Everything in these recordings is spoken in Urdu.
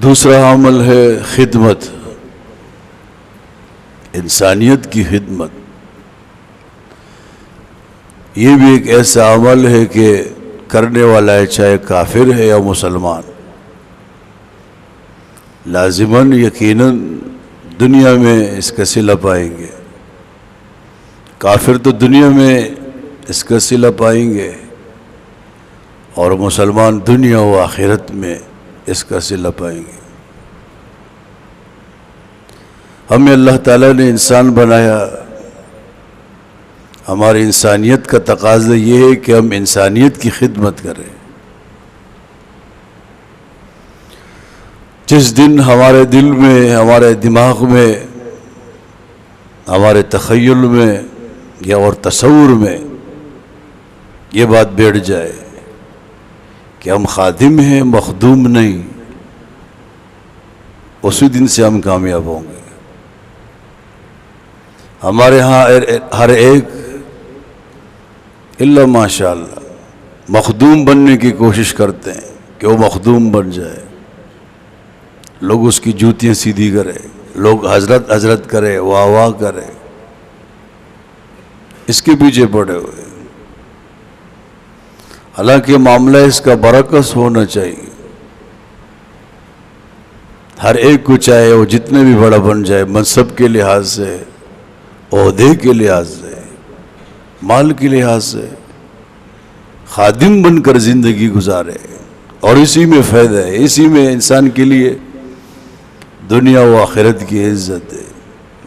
دوسرا عمل ہے خدمت، انسانیت کی خدمت۔ یہ بھی ایک ایسا عمل ہے کہ کرنے والا ہے چاہے کافر ہے یا مسلمان، لازماً یقیناً دنیا میں اس کا صلہ پائیں گے۔ کافر تو دنیا میں اس کا صلہ پائیں گے اور مسلمان دنیا و آخرت میں اس کا صلہ پائیں گے۔ ہمیں اللہ تعالیٰ نے انسان بنایا، ہماری انسانیت کا تقاضا یہ ہے کہ ہم انسانیت کی خدمت کریں۔ جس دن ہمارے دل میں، ہمارے دماغ میں، ہمارے تخیل میں یا اور تصور میں یہ بات بیٹھ جائے کہ ہم خادم ہیں، مخدوم نہیں، اسی دن سے ہم کامیاب ہوں گے۔ ہمارے ہاں ہر ایک الا ماشاء اللہ مخدوم بننے کی کوشش کرتے ہیں کہ وہ مخدوم بن جائے، لوگ اس کی جوتیاں سیدھی کرے، لوگ حضرت حضرت کرے، واہ واہ کرے، اس کے پیچھے پڑے ہوئے۔ حالانکہ معاملہ اس کا برعکس ہونا چاہیے۔ ہر ایک کو چاہے وہ جتنے بھی بڑا بن جائے، منصب کے لحاظ سے، عہدے کے لحاظ سے، مال کے لحاظ سے، خادم بن کر زندگی گزارے، اور اسی میں فائدہ ہے، اسی میں انسان کے لیے دنیا و آخرت کی عزت ہے،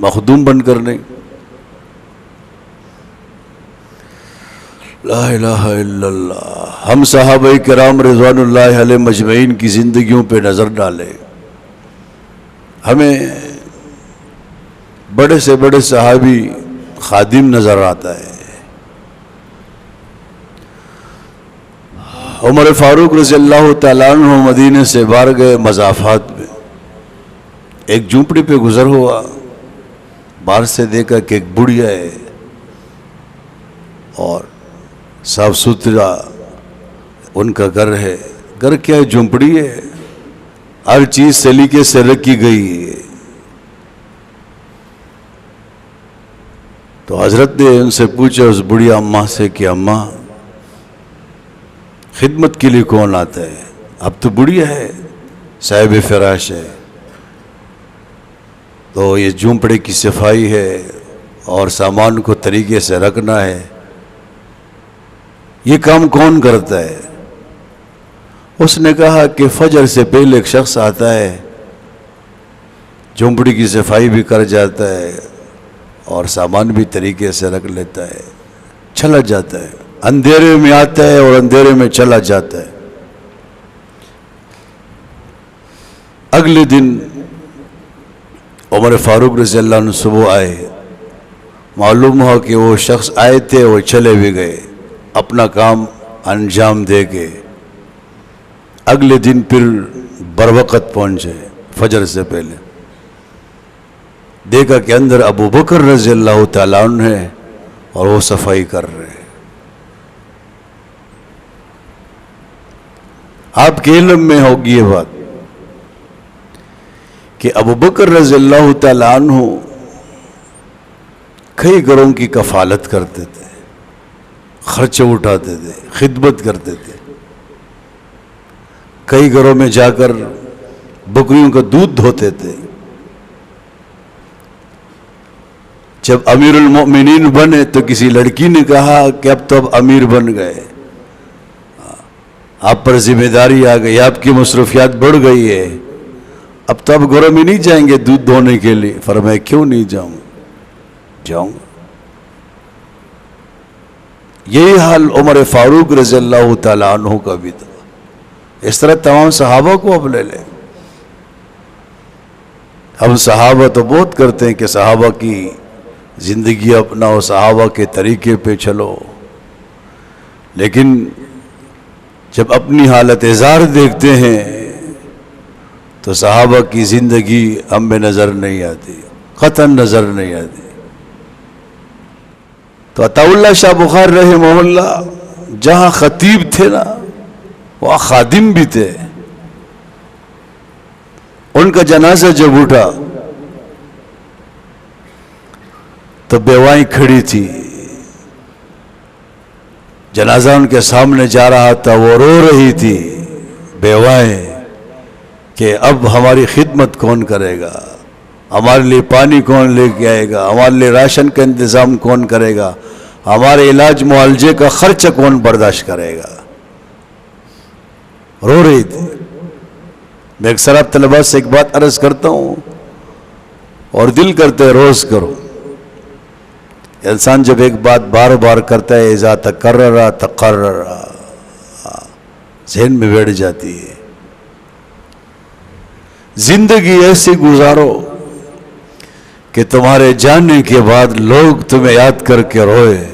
مخدوم بن کر نہیں۔ لا الہ الا اللہ۔ ہم صحابہ کرام رضوان اللہ علیہ مجمعین کی زندگیوں پہ نظر ڈالیں، ہمیں بڑے سے بڑے صحابی خادم نظر آتا ہے۔ عمر فاروق رضی اللہ تعالیٰ عنہ مدینے سے باہر گئے، مضافات میں ایک جھونپڑی پہ گزر ہوا، باہر سے دیکھا کہ ایک بڑھیا ہے اور صاف ستھرا ان کا گھر ہے۔ گھر کیا ہے؟ جھونپڑی ہے، ہر چیز سلیقے سے رکھی گئی ہے۔ تو حضرت نے ان سے پوچھا اس بڑھیا اماں سے کہ اماں خدمت کے لیے کون آتا ہے؟ اب تو بڑھیا ہے، صاحب فراش ہے، تو یہ جھونپڑے کی صفائی ہے اور سامان کو طریقے سے رکھنا ہے، یہ کام کون کرتا ہے؟ اس نے کہا کہ فجر سے پہلے ایک شخص آتا ہے، جھونپڑی کی صفائی بھی کر جاتا ہے اور سامان بھی طریقے سے رکھ لیتا ہے، چلا جاتا ہے، اندھیرے میں آتا ہے اور اندھیرے میں چلا جاتا ہے۔ اگلے دن عمر فاروق رضی اللہ عنہ صبح آئے، معلوم ہوا کہ وہ شخص آئے تھے، وہ چلے بھی گئے اپنا کام انجام دے کے۔ اگلے دن پھر بروقت پہنچے، فجر سے پہلے دیکھا کہ اندر ابو بکر رضی اللہ تعالیٰ عنہ ہے اور وہ صفائی کر رہے ہیں۔ آپ کے علم میں ہوگی یہ بات کہ ابو بکر رضی اللہ تعالیٰ عنہ کئی گھروں کی کفالت کرتے تھے، خرچے اٹھاتے تھے، خدمت کرتے تھے، کئی گھروں میں جا کر بکریوں کا دودھ دھوتے تھے۔ جب امیر المؤمنین بنے تو کسی لڑکی نے کہا کہ اب تو اب امیر بن گئے، آپ پر ذمہ داری آ گئی، آپ کی مصروفیات بڑھ گئی ہے، اب تو آپ گھروں میں نہیں جائیں گے دودھ دھونے کے لیے۔ فرمایا کیوں نہیں جاؤں گا؟ جاؤں گا۔ یہی حال عمر فاروق رضی اللہ تعالیٰ عنہ کا بھی تھا۔ اس طرح تمام صحابہ کو اب لے لیں۔ ہم صحابہ تو بہت کرتے ہیں کہ صحابہ کی زندگی اپناؤ، صحابہ کے طریقے پہ چلو، لیکن جب اپنی حالت ازار دیکھتے ہیں تو صحابہ کی زندگی ہم میں نظر نہیں آتی، قطعاً نظر نہیں آتی۔ تو عطا اللہ شاہ بخار رحمہ اللہ جہاں خطیب تھے نا، وہاں خادم بھی تھے۔ ان کا جنازہ جب اٹھا تو بیوائیں کھڑی تھی، جنازہ ان کے سامنے جا رہا تھا، وہ رو رہی تھی بیوائیں کہ اب ہماری خدمت کون کرے گا، ہمارے لیے پانی کون لے کے آئے گا، ہمارے لیے راشن کا انتظام کون کرے گا، ہمارے علاج معالجے کا خرچہ کون برداشت کرے گا، رو رہی تھی۔ میں اکثر آپ طلباء سے ایک بات عرض کرتا ہوں اور دل کرتے روز کرو، انسان جب ایک بات بار بار کرتا ہے اذا تکرر تقرر، ذہن میں بیٹھ جاتی ہے۔ زندگی ایسی گزارو کہ تمہارے جانے کے بعد لوگ تمہیں یاد کر کے روئے۔